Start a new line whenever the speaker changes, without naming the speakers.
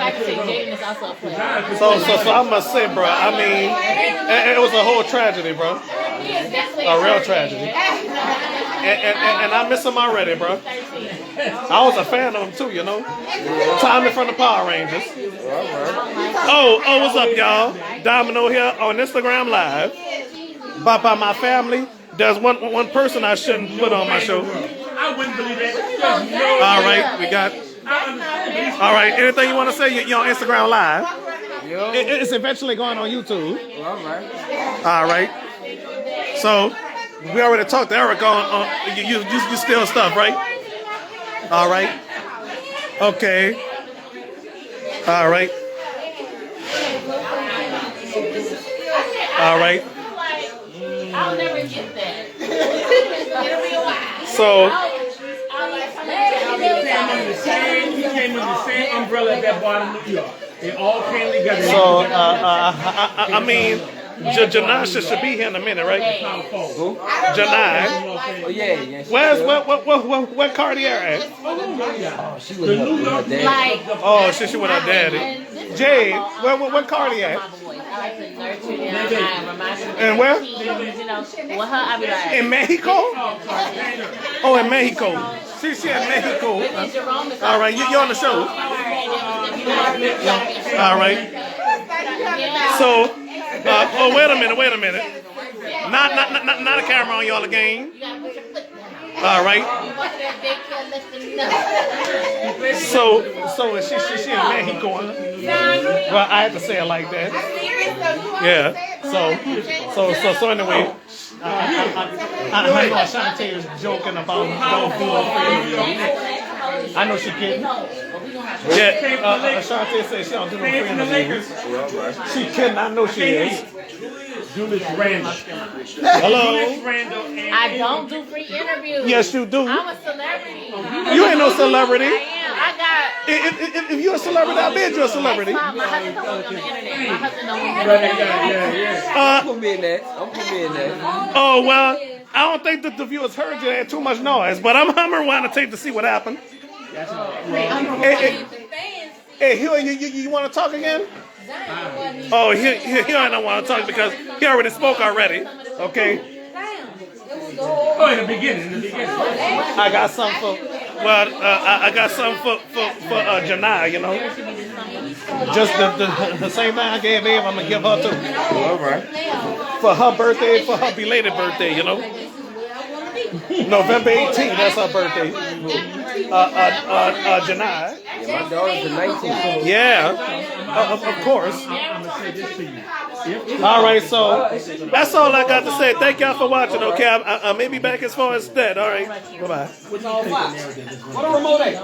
like to say Jaden is also a player.
So I must say, bro. I mean, it was a whole tragedy, bro.
He is definitely
A real tragedy. And I miss him already, bro. I was a fan of him too, you know. Tommy from the Power Rangers. Oh, what's up, y'all? Domino here on Instagram Live. By my family, there's one person I shouldn't put on my show.
I wouldn't believe that.
All right, we got. All right, anything you want to say? You're on Instagram Live. It's eventually going on YouTube. All right. So we already talked to Eric on you steal stuff, right? All right. Okay. All right. All right.
I'll never get that. It'll be a while.
So.
He came under the same umbrella that bought in New York. They all came together.
So I mean, Janai should be here in a minute, right?
Who?
Janai.
Oh yeah.
Where's where Cartier at?
Oh, she was with her dad.
Like,
Oh, she with her daddy. Jade, where Cartier at?
I like to nurture them and remind them.
And where?
You know, with her, I be like,
In Mexico? Oh, in Mexico. She's in Mexico. All right, you're on the show. All right. So, oh, wait a minute. Not a camera on y'all again. All right. So is she in Mexico? Well, I had to say it like that. Yeah. So anyway, I know Ashanti is joking about don't feel free. I know she kidding. Yeah, Ashanti said she don't do no free interviews. She kidding. I know she is.
Julius Randle.
Hello.
I don't do free interviews.
Yes, you do.
I'm a celebrity.
You ain't no celebrity.
I am. I got.
If you're a celebrity, I bet you're a celebrity.
My husband don't want on the internet. My husband don't want on the internet.
Put me in that. I'm put me in that.
Oh, well, I don't think that the viewers heard you. They had too much noise, but I'm rewind the tape to see what happened. Hey, Hugh, you want to talk again? Oh, he don't want to talk because he already spoke already. Okay.
Oh, in the beginning.
I got something for. Well, I got something for Janai, you know. Just the same thing I gave Eve, I'm gonna give her too.
All right.
For her birthday, for her belated birthday, you know. November 18th, that's her birthday. Janai.
Yeah, my daughter's the 19th.
Yeah, of course.
I'm going to say this to you.
All right, so that's all I got to say. Thank y'all for watching. Okay, I may be back as far as that. All right, bye bye.
What the remote at?